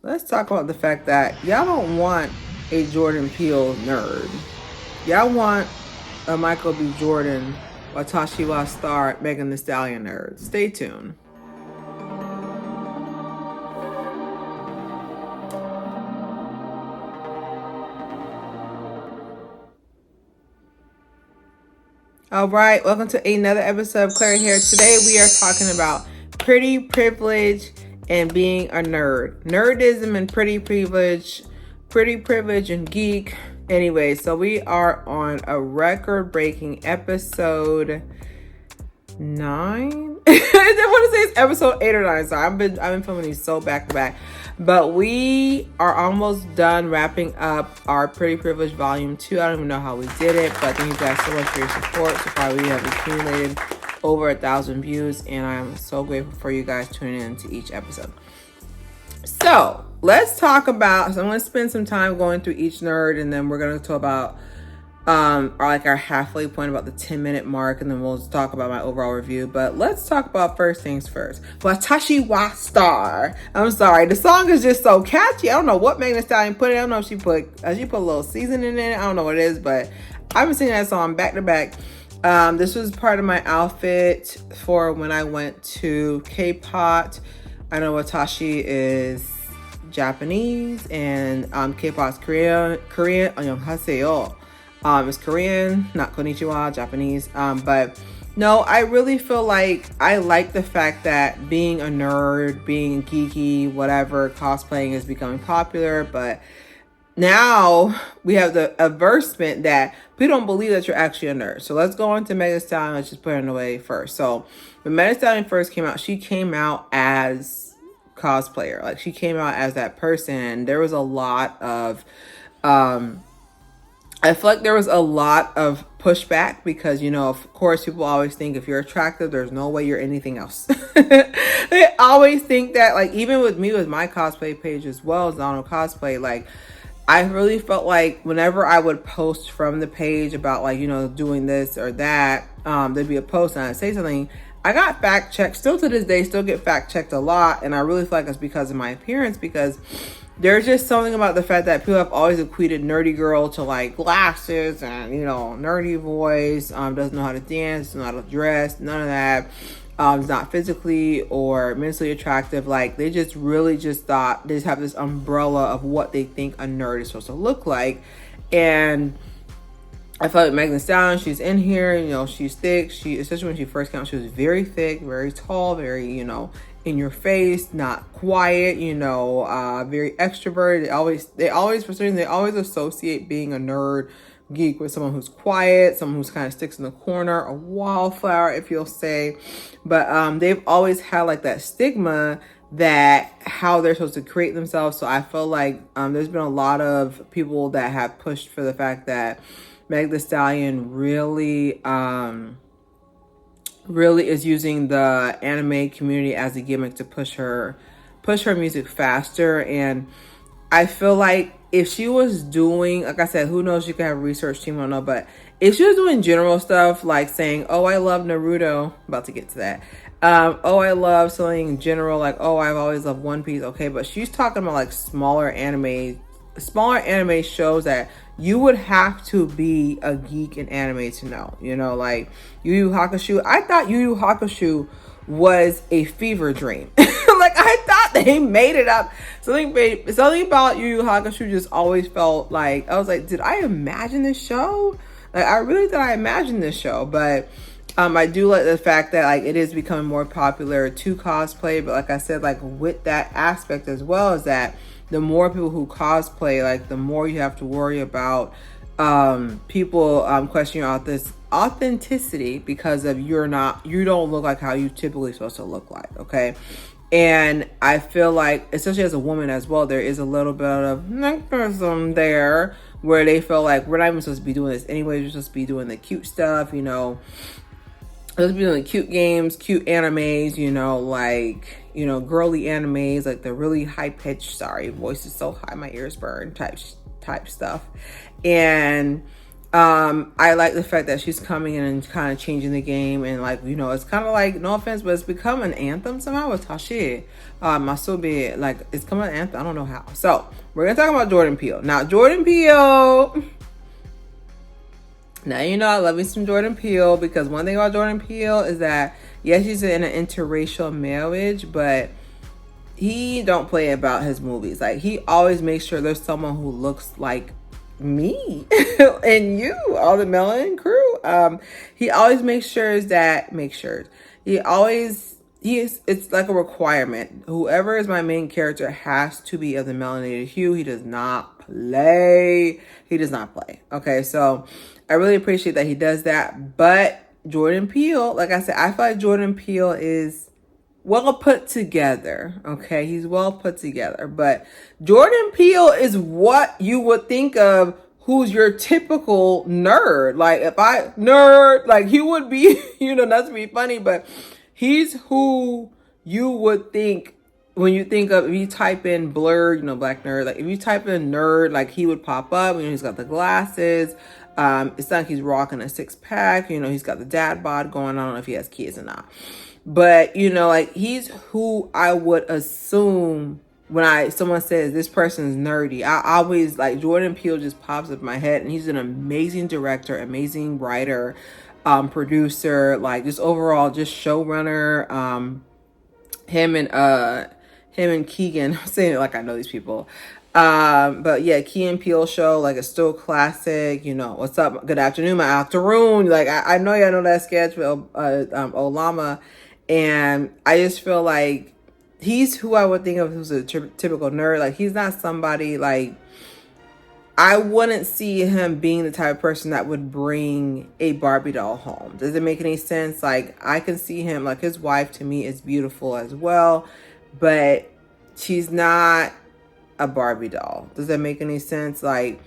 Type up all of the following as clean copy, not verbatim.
Let's talk about the fact that y'all don't want a Jordan Peele nerd. Y'all want a Michael B. Jordan, Watashi wa Star, Megan Thee Stallion nerd. Stay tuned. All right, welcome to another episode of Claire Haire. Today we are talking about pretty privilege and being a nerd. Nerdism and pretty privilege and geek. Anyway, so we are on a record-breaking episode 9. I want to say it's episode 8 or 9. So I've been filming these so back to back. But we are almost done wrapping up our Pretty Privilege Volume 2. I don't even know how we did it, but thank you guys so much for your support. So far, we have accumulated over 1,000 views, and I'm so grateful for you guys tuning in to each episode. So let's talk about. So I'm going to spend some time going through each nerd, and then we're going to talk about our halfway point, about the 10-minute mark, and then we'll just talk about my overall review. But let's talk about first things first. Watashi wa Star. I'm sorry, the song is just so catchy. I don't know what Megan Thee Stallion put it. I don't know if she put a little seasoning in it. I don't know what it is, but I've been singing that song back to back. This was part of my outfit for when I went to K-pop. I know Watashi is Japanese and K-pop's Korean. 안녕하세요. It's Korean, not konnichiwa, Japanese. But no, I really feel like I like the fact that being a nerd, being geeky, whatever, cosplaying is becoming popular. But now we have the advertisement that people don't believe that you're actually a nerd. So let's go on to Megan Thee Stallion. Let's just put it away first. So when Megan Thee Stallion first came out, she came out as cosplayer. Like, she came out as that person. There was a lot of I feel like there was a lot of pushback because, you know, of course, people always think if you're attractive, there's no way you're anything else. They always think that, like, even with me, with my cosplay page as well as Donald Cosplay, like, I really felt like whenever I would post from the page about, like, you know, doing this or that, there'd be a post and I'd say something. I got fact checked, still to this day, still get fact checked a lot. And I really feel like it's because of my appearance, because there's just something about the fact that people have always equated nerdy girl to, like, glasses and, you know, nerdy voice, doesn't know how to dance, doesn't know how to dress, none of that. Is not physically or mentally attractive. Like, they just really just thought they just have this umbrella of what they think a nerd is supposed to look like. And I felt like Megan Thee Stallion, she's in here, you know, she's thick. Especially when she first came out, she was very thick, very tall, very, you know, in your face, not quiet, you know, very extroverted. They always for some reason, they always associate being a nerd geek with someone who's quiet, someone who's kind of sticks in the corner, a wallflower, if you'll say. But they've always had, like, that stigma that how they're supposed to create themselves. So I feel like there's been a lot of people that have pushed for the fact that Meg Thee Stallion really is using the anime community as a gimmick to push her music faster. And I feel like if she was doing, like I said, who knows, you could have a research team, I don't know, but if she was doing general stuff like saying, oh, I love Naruto, about to get to that, oh, I love something in general, like, oh, I've always loved One Piece, okay, but she's talking about, like, smaller anime shows that you would have to be a geek in anime to know, you know, like Yu Yu Hakusho. I thought Yu Yu Hakusho was a fever dream. Like, I thought they made it up. Something about Yu Yu Hakusho just always felt like, I was like, did I imagine this show? Like, I really thought I imagined this show. But I do like the fact that, like, it is becoming more popular to cosplay. But like I said, like, with that aspect as well, is that the more people who cosplay, like, the more you have to worry about people questioning this authenticity because of you don't look like how you typically supposed to look like, okay? And I feel like, especially as a woman as well, there is a little bit of nepotism there where they feel like we're not even supposed to be doing this anyway. We're supposed to be doing the cute stuff, you know. Let's be doing cute games, cute animes, you know, like, you know, girly animes, like the really high pitched, voice is so high, my ears burn type stuff. And I like the fact that she's coming in and kind of changing the game, and like, you know, it's kind of like, no offense, but it's become an anthem somehow with Tashi. My so be like, it's coming an anthem. I don't know how. So we're gonna talk about Jordan Peele. Now, Jordan Peele. Now, you know, I love me some Jordan Peele, because one thing about Jordan Peele is that, yes, he's in an interracial marriage, but he don't play about his movies. Like, he always makes sure there's someone who looks like me and you, all the melanin crew. He always makes sure that, it's like a requirement. Whoever is my main character has to be of the melanated hue. He does not play. Okay, so I really appreciate that he does that. But Jordan Peele, like I said, I feel like Jordan Peele is well put together. Okay, he's well put together. But Jordan Peele is what you would think of who's your typical nerd. Like, like, he would be, you know, not to be funny, but he's who you would think when you think of, if you type in Blur, you know, black nerd, like if you type in nerd, like he would pop up. You know, he's got the glasses. It's not like he's rocking a 6-pack. You know, he's got the dad bod going on. I don't know if he has kids or not. But, you know, like, he's who I would assume when someone says this person's nerdy. I always, like, Jordan Peele just pops up in my head, and he's an amazing director, amazing writer, producer, like, just overall, just showrunner. Him and Keegan, I'm saying it like I know these people. But yeah, Key and Peele show, like, it's still classic. You know, what's up? Good afternoon, my afternoon. Like, I know y'all know that sketch with Olama, and I just feel like he's who I would think of who's a typical nerd. Like, he's not somebody, like, I wouldn't see him being the type of person that would bring a Barbie doll home. Does it make any sense? Like, I can see him, like, his wife to me is beautiful as well, but she's not a Barbie doll. Does that make any sense? Like,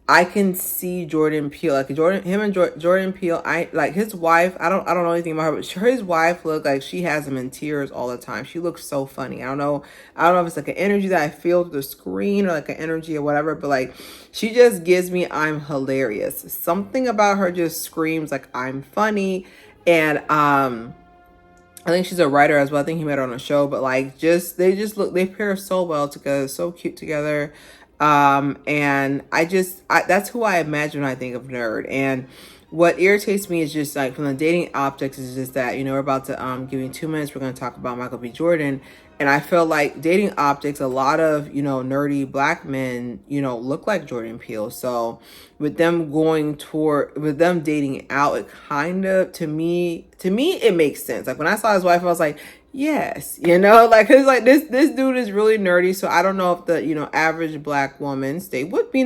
I can see Jordan Peele, like Jordan Peele. I like his wife. I don't know anything about her, but his wife look like she has him in tears all the time. She looks so funny. I don't know if it's like an energy that I feel through the screen, or like an energy or whatever, but like, she just gives me, I'm hilarious. Something about her just screams like I'm funny. And I think she's a writer as well. I think he met her on a show, but like, they pair so well together, so cute together. And that's who I imagine when I think of nerd. And what irritates me is just like, from the dating optics, is just that, you know, we're about to give you 2 minutes. We're going to talk about Michael B. Jordan. And I feel like dating optics, a lot of, you know, nerdy black men, you know, look like Jordan Peele. So with them dating out, it kind of, to me, it makes sense. Like, when I saw his wife, I was like, yes, you know, like, cause like this dude is really nerdy. So I don't know if the, you know, average black woman, stay with me,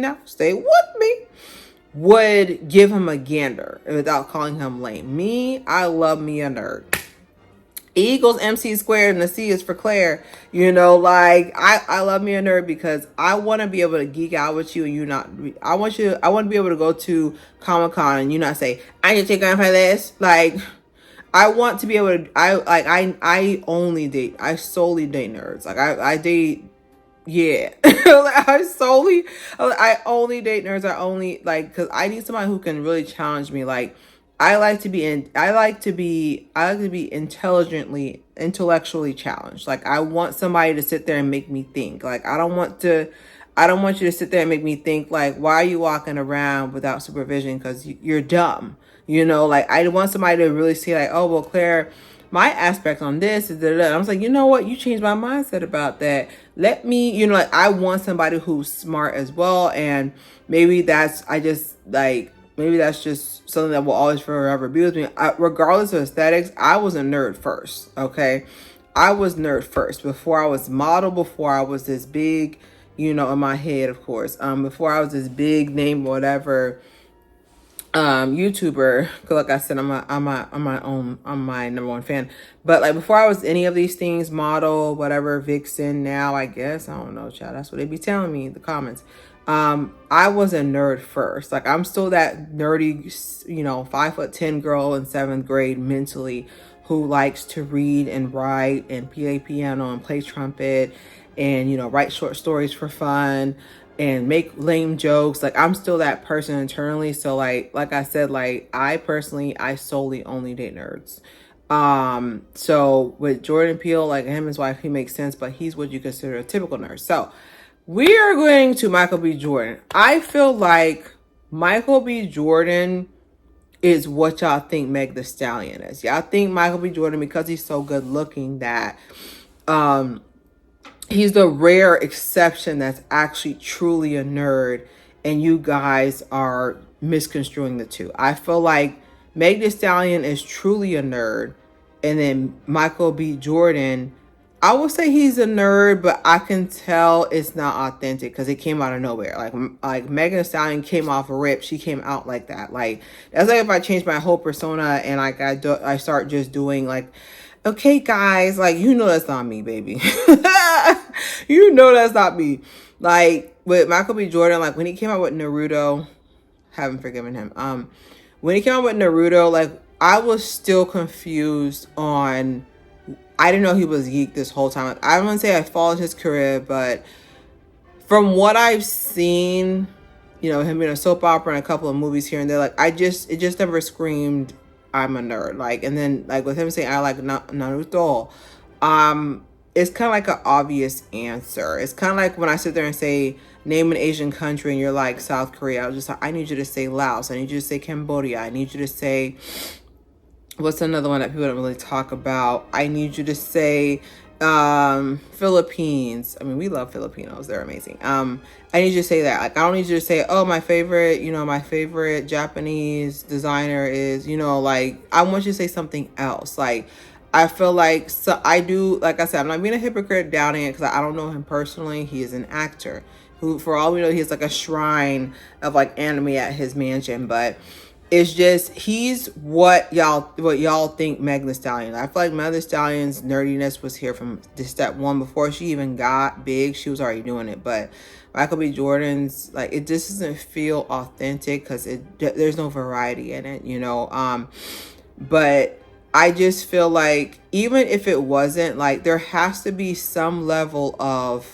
would give him a gander without calling him lame. I love me a nerd. E equals MC squared, and the C is for Claire. You know, like, I love me a nerd, because I want to be able to geek out with you, and you not. I want to be able to go to Comic-Con and you not say, I need to take on for this. Like, I want to be able to. I solely date nerds. Like, I date. Yeah. Like, I only date nerds. I only, like, because I need somebody who can really challenge me. Like, I like to be intellectually challenged. Like, I want somebody to sit there and make me think. Like, I don't want you to sit there and make me think, like, why are you walking around without supervision? Because you're dumb. You know, like, I want somebody to really see, like, oh, well, Claire, my aspect on this is that. I was like, you know what? You changed my mindset about that. Let me, you know, like, I want somebody who's smart as well. And maybe that's just something that will always forever be with me. Regardless of aesthetics, I was a nerd first, okay? I was nerd first. Before I was model, before I was this big, you know, in my head, of course. Before I was this big name, whatever, YouTuber. Cause like I said, I'm my number one fan. But like, before I was any of these things, model, whatever, vixen, now I guess, I don't know, child. That's what they be telling me in the comments. I was a nerd first. Like, I'm still that nerdy, you know, 5'10" girl in 7th grade mentally, who likes to read and write and play piano and play trumpet and, you know, write short stories for fun. and make lame jokes. Like, I'm still that person internally. So like I said, like, I solely only date nerds. So with Jordan Peele, like, him and his wife, he makes sense, but he's what you consider a typical nerd. So we are going to Michael B. Jordan. I feel like Michael B. Jordan is what y'all think Meg the Stallion is. Y'all think Michael B. Jordan, because he's so good looking, that he's the rare exception that's actually truly a nerd, and you guys are misconstruing the two. I feel like Meg Thee Stallion is truly a nerd, and then Michael B. Jordan, I would say he's a nerd, but I can tell it's not authentic because it came out of nowhere. Like Megan Thee Stallion came off a rip. She came out like that. Like, that's like if I change my whole persona and like I start just doing like, okay, guys, like, you know that's not me, baby. You know that's not me. Like, with Michael B. Jordan, like, when he came out with Naruto, haven't forgiven him. When he came out with Naruto, like, I was still confused on, I didn't know he was geek this whole time. Like, I wouldn't say I followed his career, but from what I've seen, you know, him in a soap opera and a couple of movies here and there, like, it just never screamed, I'm a nerd. Like, and then, like, with him saying I like Naruto, it's kind of like an obvious answer. It's kind of like when I sit there and say, name an Asian country, and you're like, South Korea. I was just like, I need you to say Laos. I need you to say Cambodia. I need you to say, what's another one that people don't really talk about? I need you to say Philippines. I mean, we love Filipinos. They're amazing. I need you to say that. Like, I don't need you to say, oh, my favorite Japanese designer is, you know, like, I want you to say something else. Like, I feel like, so I do, like I said, I'm not being a hypocrite doubting it because I don't know him personally. He is an actor who, for all we know, he has like a shrine of like anime at his mansion, but it's just, he's what y'all think Meg Thee Stallion. I feel like Meg Thee Stallion's nerdiness was here from the step one. Before she even got big, she was already doing it. But Michael B. Jordan's, like, it just doesn't feel authentic because there's no variety in it, you know. But I just feel like even if it wasn't, like, there has to be some level of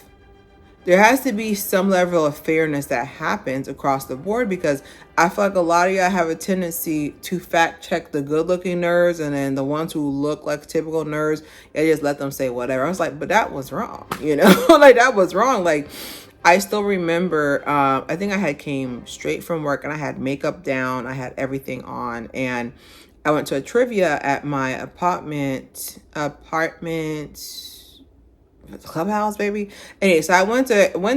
fairness that happens across the board, because I feel like a lot of y'all have a tendency to fact check the good looking nerds, and then the ones who look like typical nerds, you just let them say whatever. I was like, but that was wrong, you know. Like, that was wrong. Like, I still remember, I think I had came straight from work and I had makeup down, I had everything on, and I went to a trivia at my apartment clubhouse, baby. Anyway, so I went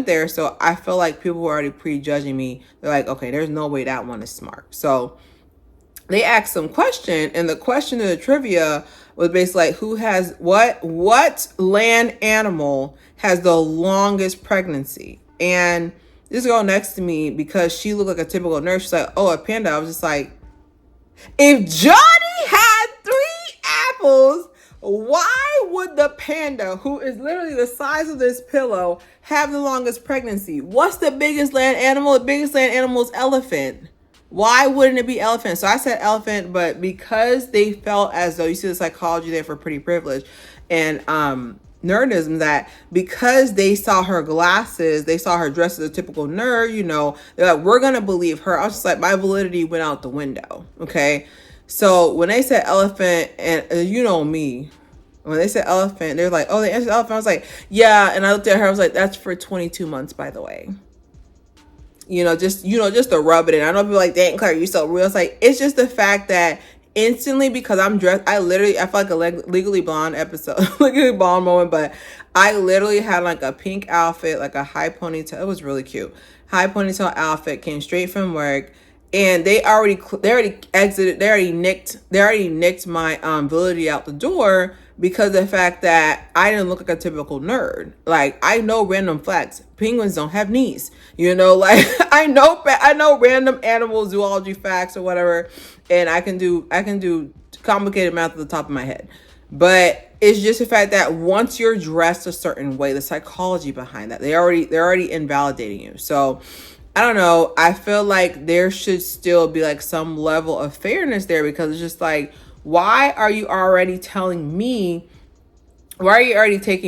there. So I feel like people were already prejudging me. They're like, okay, there's no way that one is smart. So they asked some question, and the question of the trivia was basically like, who has what land animal has the longest pregnancy? And this girl next to me, because she looked like a typical nurse, she's like, oh, a panda. I was just like, if Johnny had 3 apples, why would the panda, who is literally the size of this pillow, have the longest pregnancy? What's the biggest land animal? The biggest land animal is elephant. Why wouldn't it be elephant? So I said elephant, but because they felt as though, you see the psychology there for pretty privilege and nerdism, that because they saw her glasses, they saw her dressed as a typical nerd, you know, they're like, we're gonna believe her. I was just like, my validity went out the window. Okay, so when they said elephant, and you know me, when they said elephant, they're like, oh, they answered elephant. I was like, yeah. And I looked at her, I was like, that's for 22 months, by the way. Just to rub it in. I know people are like, dang, Claire, you so real. It's like, it's just the fact that instantly, because I'm dressed, I feel like a Legally Blonde episode, Legally Blonde moment, but I literally had like a pink outfit, like a high ponytail. It was really cute. High ponytail outfit, came straight from work, and they already nicked my validity out the door, because of the fact that I didn't look like a typical nerd. Like, I know random facts. Penguins don't have knees. Like, I know random animal zoology facts or whatever, and I can do complicated math at the top of my head. But it's just the fact that once you're dressed a certain way, the psychology behind that, they're already invalidating you. So I don't know. I feel like there should still be like some level of fairness there, because it's just like, why are you already taking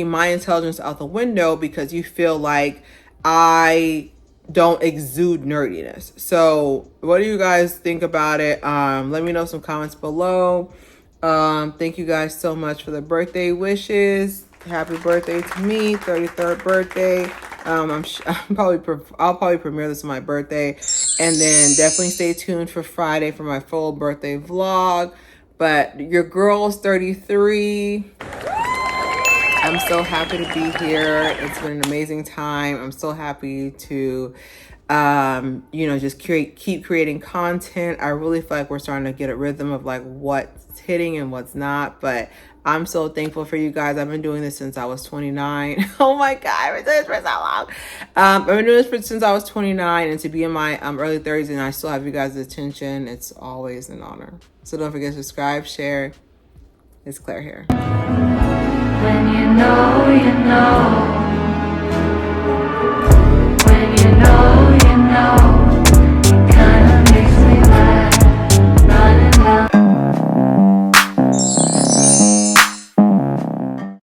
my intelligence out the window because you feel like I don't exude nerdiness. So what do you guys think about it? Let me know some comments below. Thank you guys so much for the birthday wishes. Happy birthday to me, 33rd birthday. I'll probably premiere this on my birthday, and then definitely stay tuned for Friday for my full birthday vlog. But your girl's 33. I'm so happy to be here. It's been an amazing time. I'm so happy to, just keep creating content. I really feel like we're starting to get a rhythm of like what's hitting and what's not. But I'm so thankful for you guys. I've been doing this since I was 29. Oh my God, I've been doing this for so long. I've been doing this since I was 29, and to be in my early 30s and I still have you guys' attention, it's always an honor. So don't forget to subscribe, share. It's Claire here. When you know, you know.